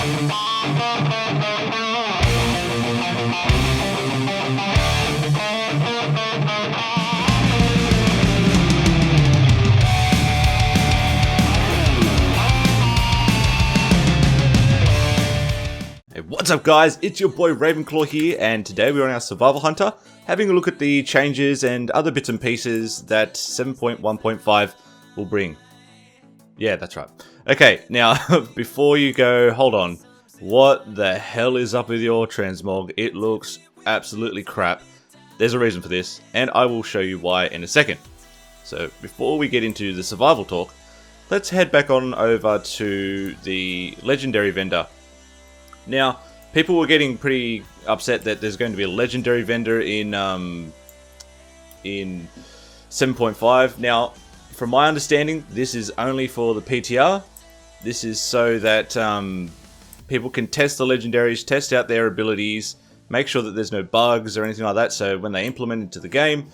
What's up guys, it's your boy Ravenclaw here, and today we're on our Survival Hunter, having a look at the changes and other bits and pieces that 7.1.5 will bring. Yeah, that's right. Okay, now, before you go, hold on. What the hell is up with your transmog? It looks absolutely crap. There's a reason for this, and I will show you why in a second. So, before we get into the survival talk, let's head back on over to the legendary vendor. Now, people were getting pretty upset that there's going to be a legendary vendor in 7.5. Now, from my understanding, this is only for the PTR. This is so that people can test the legendaries, test out their abilities, make sure that there's no bugs or anything like that. So when they implement it into the game,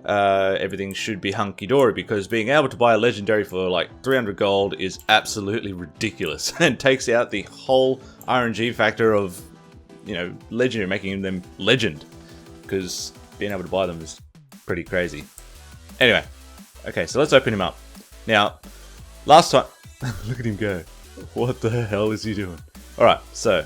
everything should be hunky-dory, because being able to buy a legendary for like 300 gold is absolutely ridiculous and takes out the whole RNG factor of, you know, legendary, making them legend, because being able to buy them is pretty crazy. Anyway, okay, so let's open him up. Now, last time, look at him go. What the hell is he doing? Alright, so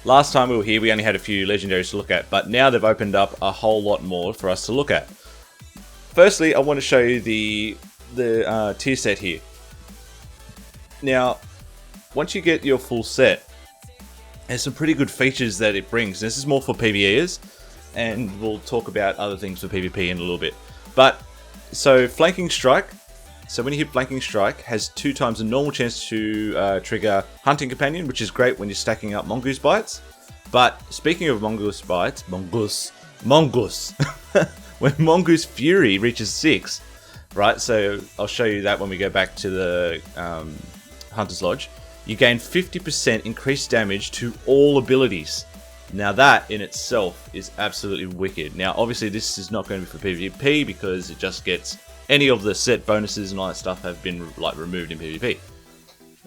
last time we were here, we only had a few legendaries to look at, but now they've opened up a whole lot more for us to look at. Firstly, I want to show you the tier set here. Now, once you get your full set, there's some pretty good features that it brings. This is more for PvEers, and we'll talk about other things for PvP in a little bit. But, so Flanking Strike. So when you hit Flanking Strike, has 2 times the normal chance to trigger Hunting Companion, which is great when you're stacking up Mongoose Bites. But speaking of Mongoose Bites, Mongoose, when Mongoose Fury reaches 6, right? So I'll show you that when we go back to the Hunter's Lodge. You gain 50% increased damage to all abilities. Now that in itself is absolutely wicked. Now obviously this is not going to be for PvP, because it just gets any of the set bonuses and all that stuff have been like removed in PvP.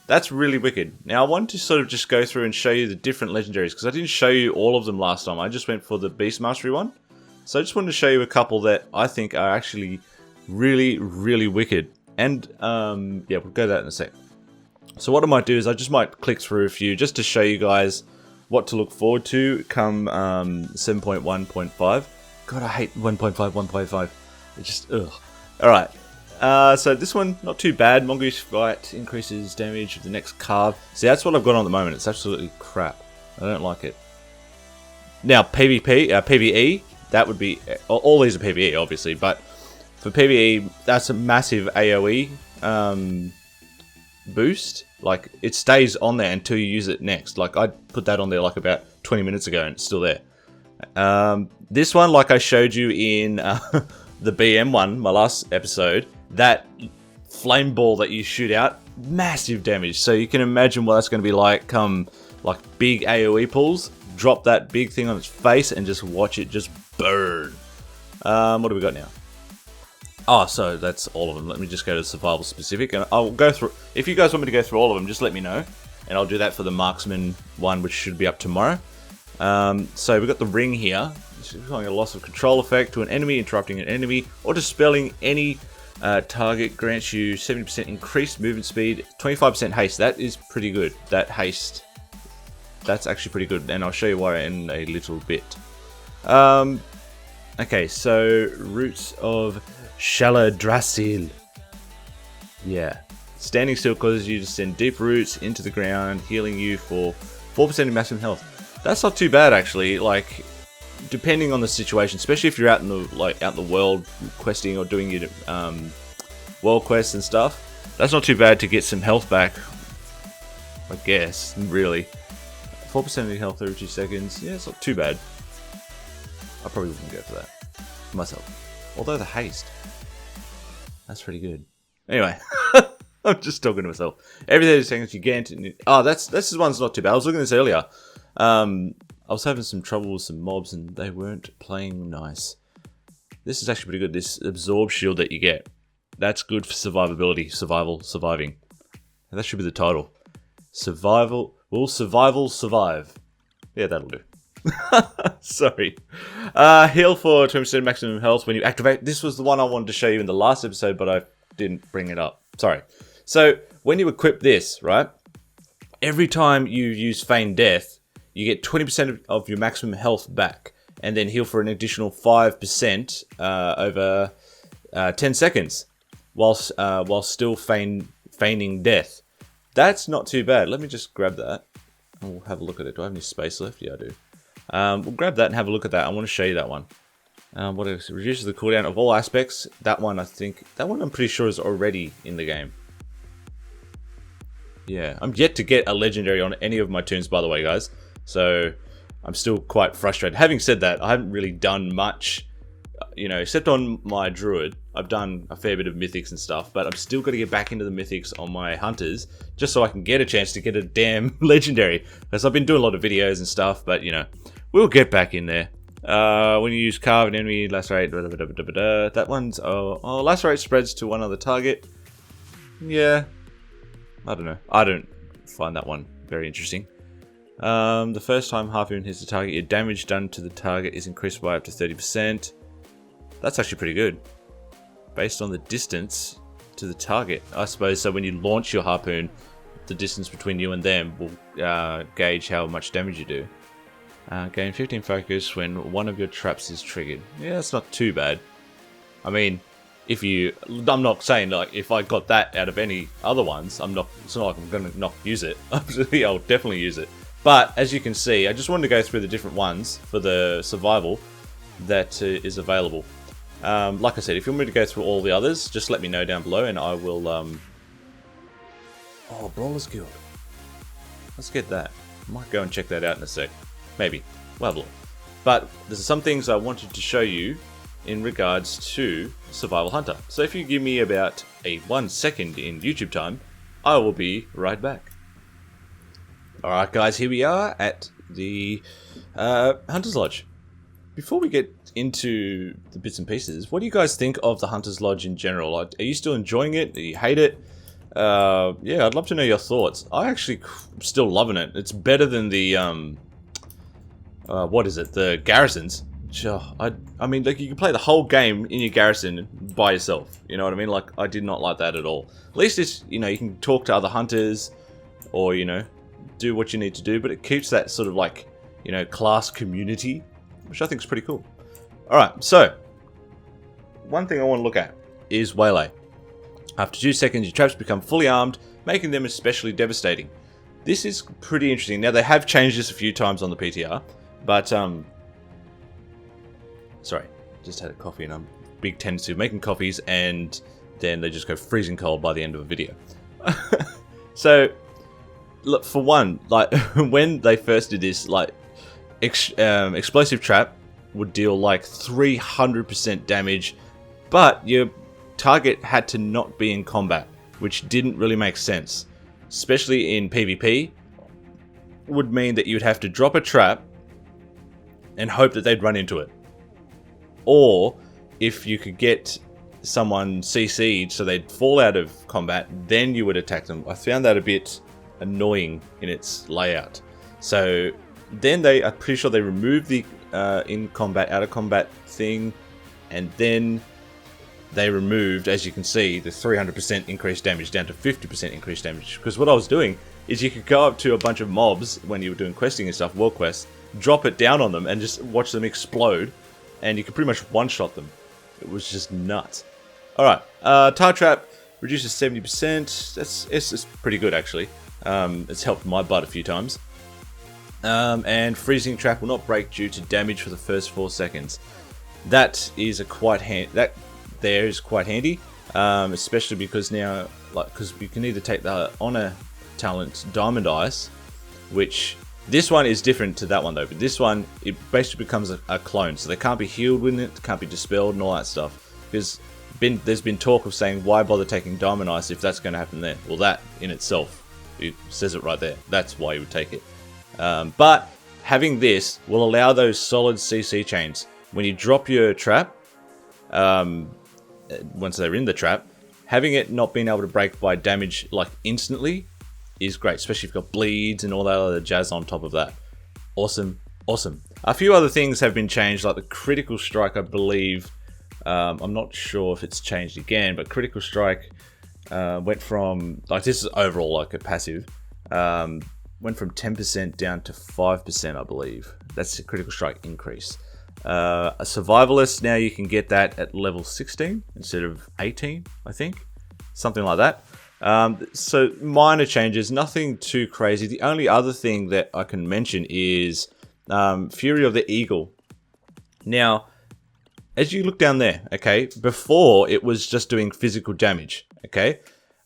That's really wicked. Now I want to sort of just go through and show you the different legendaries, because I didn't show you all of them last time. I just went for the Beast Mastery one. So I just wanted to show you a couple that I think are actually really, really wicked. And yeah, we'll go to that in a sec. So what I might do is I just might click through a few just to show you guys what to look forward to come 7.1.5. God, I hate 1.5, 1.5. It just, ugh. Alright, so this one, not too bad. Mongoose Fight increases damage of the next carve. See, that's what I've got on at the moment. It's absolutely crap. I don't like it. Now, PvE, that would be... All these are PvE, obviously, but for PvE, that's a massive AoE boost. Like, it stays on there until you use it next. Like, I put that on there like about 20 minutes ago and it's still there. This one, like I showed you in the BM one, my last episode, that flame ball that you shoot out, massive damage. So you can imagine what that's going to be like come like big AoE pulls. Drop that big thing on its face and just watch it just burn. What do we got now? Oh, so that's all of them. Let me just go to survival specific, and I'll go through. If you guys want me to go through all of them, just let me know, and I'll do that for the marksman one, which should be up tomorrow. So we've got the ring here. It's showing a loss of control effect to an enemy, interrupting an enemy, or dispelling any target. Grants you 70% increased movement speed, 25% haste. That is pretty good. That haste, that's actually pretty good, and I'll show you why in a little bit. Okay, so Roots of Shaladrassil. Yeah. Standing still causes you to send deep roots into the ground, healing you for 4% of maximum health. That's not too bad, actually. Like, depending on the situation, especially if you're out in the world questing or doing your world quests and stuff, that's not too bad to get some health back. I guess, really. 4% of your health every 2 seconds. Yeah, it's not too bad. I probably wouldn't go for that myself. Although the haste, that's pretty good. Anyway, I'm just talking to myself. Every 30 seconds you get into... Oh, this one's not too bad. I was looking at this earlier. I was having some trouble with some mobs and they weren't playing nice. This is actually pretty good. This absorb shield that you get, that's good for survivability, surviving. That should be the title. Survival survive? Yeah, that'll do. Sorry. Heal for 20% maximum health when you activate. This was the one I wanted to show you in the last episode, but I didn't bring it up. Sorry. So, when you equip this, right? Every time you use Feign Death, you get 20% of your maximum health back. And then heal for an additional 5% over 10 seconds. While still feigning death. That's not too bad. Let me just grab that. And we'll have a look at it. Do I have any space left? Yeah, I do. We'll grab that and have a look at that. I want to show you that one. What else? It reduces the cooldown of all aspects. That one, I'm pretty sure is already in the game. Yeah, I'm yet to get a legendary on any of my tunes, by the way, guys. So I'm still quite frustrated. Having said that, I haven't really done much, except on my druid. I've done a fair bit of mythics and stuff, but I'm still got to get back into the mythics on my hunters, just so I can get a chance to get a damn legendary. Because I've been doing a lot of videos and stuff, but we'll get back in there. When you use carve an enemy, lacerate, that one's lacerate spreads to one other target. Yeah, I don't know. I don't find that one very interesting. The first time Harpoon hits the target, your damage done to the target is increased by up to 30%. That's actually pretty good. Based on the distance to the target, I suppose. So when you launch your Harpoon, the distance between you and them will gauge how much damage you do. Gain 15 focus when one of your traps is triggered. Yeah, that's not too bad. I mean, I'm not saying like if I got that out of any other ones, it's not like I'm going to not use it. I'll definitely use it. But as you can see, I just wanted to go through the different ones for the survival that is available. Like I said, if you want me to go through all the others, just let me know down below and I will... Oh, Brawler's Guild. Let's get that. I might go and check that out in a sec. Maybe. We'll have a look. But there's some things I wanted to show you in regards to Survival Hunter. So if you give me about 1 second in YouTube time, I will be right back. Alright guys, here we are at the Hunter's Lodge. Before we get into the bits and pieces, what do you guys think of the Hunter's Lodge in general? Are you still enjoying it? Do you hate it? Yeah, I'd love to know your thoughts. I actually still loving it. It's better than the the garrisons. I mean, like, you can play the whole game in your garrison by yourself. You know what I mean? Like, I did not like that at all. At least it's, you can talk to other hunters, or do what you need to do. But it keeps that sort of like, class community, which I think is pretty cool. All right, so one thing I want to look at is Waylay. After 2 seconds, your traps become fully armed, making them especially devastating. This is pretty interesting. Now, they have changed this a few times on the PTR, but sorry, just had a coffee and I'm big tendency of making coffees and then they just go freezing cold by the end of a video. So, look, for one, like when they first did this, like explosive trap would deal like 300% damage, but your target had to not be in combat, which didn't really make sense. Especially in PvP, would mean that you would have to drop a trap and hope that they'd run into it. Or if you could get someone CC'd so they'd fall out of combat, then you would attack them. I found that a bit annoying in its layout. So then I'm pretty sure they removed the in combat, out of combat thing, and then they removed, as you can see, the 300% increased damage down to 50% increased damage. Because what I was doing is you could go up to a bunch of mobs when you were doing questing and stuff, world quests, drop it down on them and just watch them explode, and you could pretty much one-shot them. It was just nuts. Alright, Tar Trap reduces 70%. It's pretty good, actually. It's helped my butt a few times. And Freezing Trap will not break due to damage for the first 4 seconds. That is quite handy, especially because now, because you can either take the Honor talent Diamond Ice, which this one is different to that one though. But this one, it basically becomes a clone, so they can't be healed with it, can't be dispelled, and all that stuff. Because there's been talk of saying, why bother taking Diamond Ice if that's going to happen there? Well, that in itself, it says it right there. That's why you would take it. But having this will allow those solid CC chains. When you drop your trap, once they're in the trap, having it not being able to break by damage like instantly is great, especially if you've got bleeds and all that other jazz on top of that. Awesome, awesome. A few other things have been changed, like the critical strike, I believe. I'm not sure if it's changed again, but critical strike went from, like, this is overall like a passive, went from 10% down to 5%, I believe. That's the critical strike increase. A survivalist, now you can get that at level 16 instead of 18, I think. Something like that. So minor changes, nothing too crazy. The only other thing that I can mention is Fury of the Eagle. Now, as you look down there, okay, before it was just doing physical damage, okay?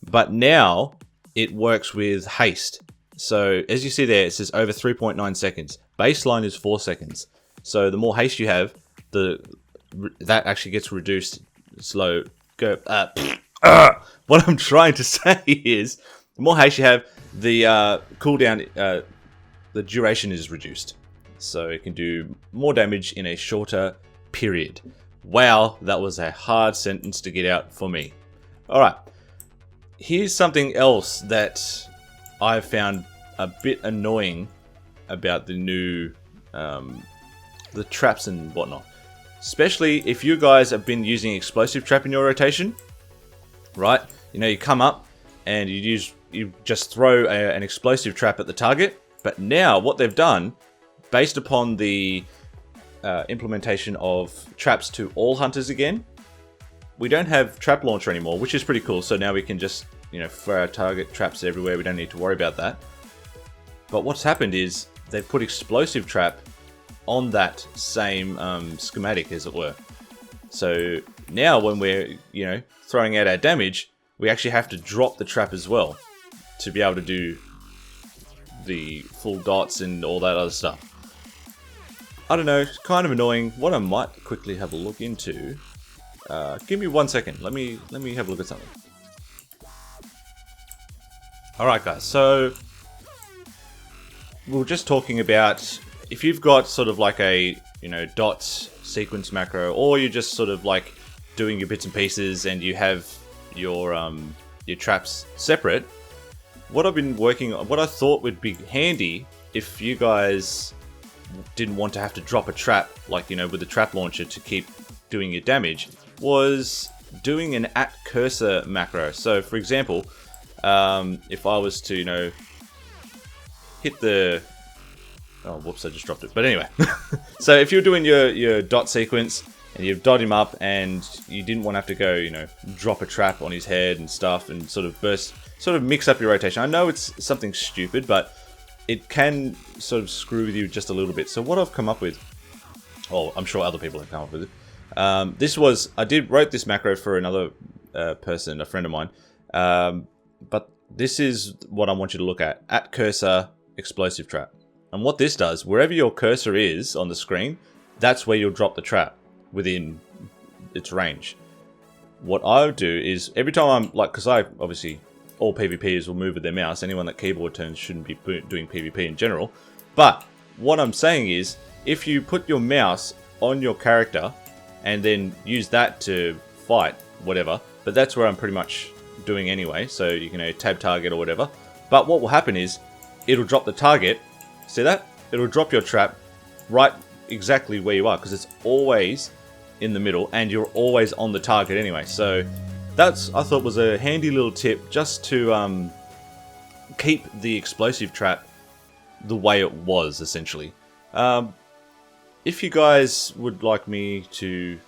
But now it works with haste. So as you see there, it says over 3.9 seconds. Baseline is 4 seconds. So the more haste you have, that actually gets reduced slow. What I'm trying to say is, the more haste you have, the cooldown, the duration is reduced. So it can do more damage in a shorter period. Wow, that was a hard sentence to get out for me. Alright, here's something else that I've found a bit annoying about the new, the traps and whatnot. Especially if you guys have been using explosive trap in your rotation, right? You know, you come up and you just throw an explosive trap at the target. But now what they've done, based upon the implementation of traps to all hunters again, we don't have trap launcher anymore, which is pretty cool. So now we can just, you know, throw our target traps everywhere. We don't need to worry about that. But what's happened is they've put explosive trap on that same schematic, as it were. So now when we're, you know, throwing out our damage, we actually have to drop the trap as well to be able to do the full dots and all that other stuff. I don't know, it's kind of annoying. What I might quickly have a look into. Give me 1 second. Let me have a look at something. All right, guys. So we were just talking about if you've got sort of like a, you know, dots sequence macro, or you're just sort of like doing your bits and pieces and you have your traps separate. What I've been working on, what I thought would be handy if you guys didn't want to have to drop a trap, like, you know, with the trap launcher to keep doing your damage, was doing an @cursor macro. So for example, if I was to, you know, hit the, oh whoops, I just dropped it, but anyway. So if you're doing your dot sequence and you've dot him up and you didn't want to have to go, you know, drop a trap on his head and stuff and sort of mix up your rotation. I know it's something stupid, but it can sort of screw with you just a little bit. So what I've come up with, oh, I'm sure other people have come up with it. This was, I wrote this macro for another person, a friend of mine. But this is what I want you to look at cursor explosive trap. And what this does, wherever your cursor is on the screen, that's where you'll drop the trap within its range. What I do is every time I'm like, because I obviously, all PvPers will move with their mouse. Anyone that keyboard turns shouldn't be doing PvP in general. But what I'm saying is, if you put your mouse on your character and then use that to fight, whatever, but that's where I'm pretty much doing anyway, so you can tab target or whatever. But what will happen is, it'll drop the target, see that? It'll drop your trap right exactly where you are, because it's always in the middle and you're always on the target anyway. So that's, I thought, was a handy little tip just to keep the explosive trap the way it was, essentially. If you guys would like me to,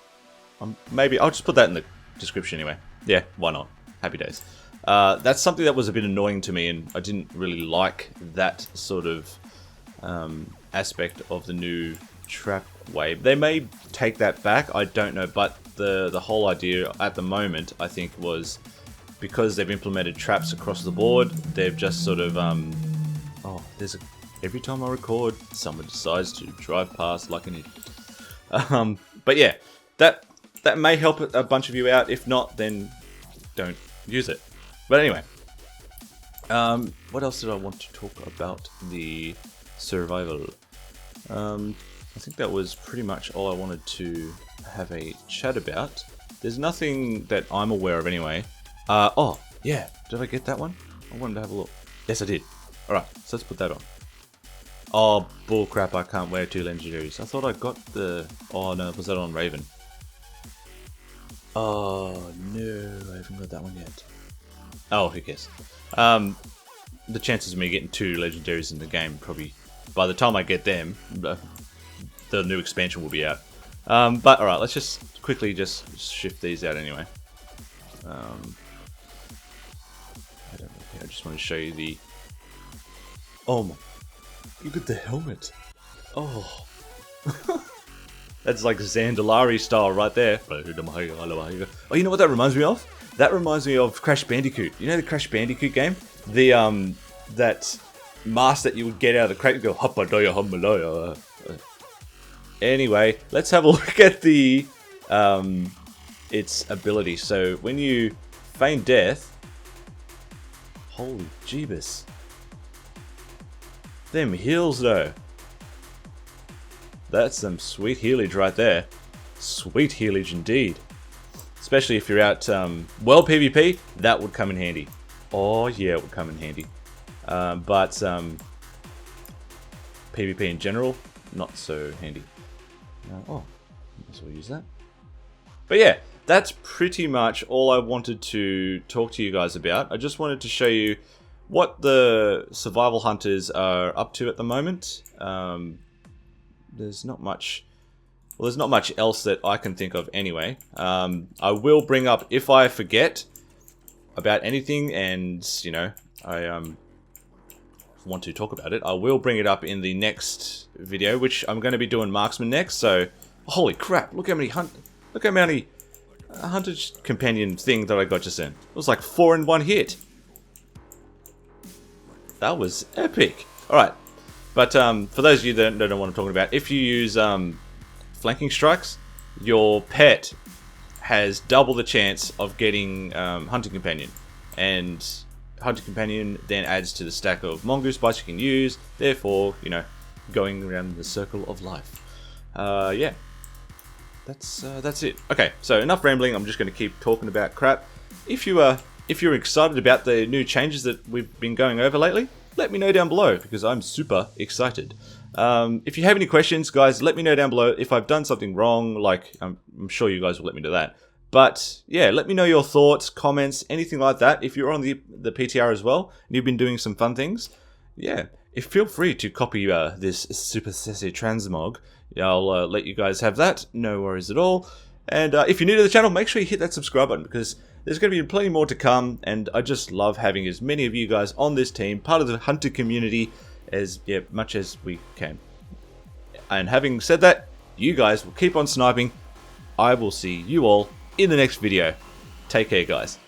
maybe I'll just put that in the description anyway. Yeah, why not? Happy days. That's something that was a bit annoying to me, and I didn't really like that sort of aspect of the new trap wave. They may take that back, I don't know, but the whole idea at the moment, I think, was because they've implemented traps across the board, they've just sort of every time I record, someone decides to drive past like an idiot. But yeah, that may help a bunch of you out. If not, then don't use it. But anyway, what else did I want to talk about? The survival. I think that was pretty much all I wanted to have a chat about. There's nothing that I'm aware of anyway. Oh, yeah. Did I get that one? I wanted to have a look. Yes, I did. Alright, so let's put that on. Oh, bullcrap, I can't wear 2 legendaries. I thought I got the... Oh no, was that on Raven? Oh no, I haven't got that one yet. Oh, who cares? The chances of me getting 2 legendaries in the game, probably by the time I get them, the new expansion will be out. But alright, let's just quickly just shift these out anyway. I don't know, I just want to show you the... Oh my... Look at the helmet. Oh. That's like Zandalari style right there. Oh, you know what that reminds me of? That reminds me of Crash Bandicoot. You know the Crash Bandicoot game? The, that mask that you would get out of the crate and go, Hoppadoya, Homalaya. Anyway, let's have a look at the, its ability. So when you feign death, holy jeebus. Them heals though. That's some sweet healage right there. Sweet healage indeed. Especially if you're out, well PvP, that would come in handy. Oh yeah, it would come in handy. But PvP in general, not so handy. Oh, might as well use that. But yeah, that's pretty much all I wanted to talk to you guys about. I just wanted to show you what the survival hunters are up to at the moment. There's not much. Well, there's not much else that I can think of anyway. I will bring up if I forget about anything, and you know I want to talk about it. I will bring it up in the next video, which I'm going to be doing marksman next. So, holy crap! Look how many hunter's companion thing that I got just in. It was like 4 in 1 hit. That was epic. All right. But for those of you that don't know what I'm talking about, if you use flanking strikes, your pet has double the chance of getting hunting companion, and hunting companion then adds to the stack of mongoose bites you can use. Therefore, you know, going around the circle of life. Yeah, that's it. Okay, so enough rambling. I'm just going to keep talking about crap. If you're excited about the new changes that we've been going over lately, let me know down below, because I'm super excited. If you have any questions, guys, let me know down below. If I've done something wrong, like, I'm sure you guys will let me know that. But, yeah, let me know your thoughts, comments, anything like that. If you're on the PTR as well, and you've been doing some fun things, yeah, feel free to copy this super sassy transmog. I'll let you guys have that. No worries at all. And if you're new to the channel, make sure you hit that subscribe button, because there's going to be plenty more to come, and I just love having as many of you guys on this team, part of the hunter community, as much as we can. And having said that, you guys will keep on sniping. I will see you all in the next video. Take care, guys.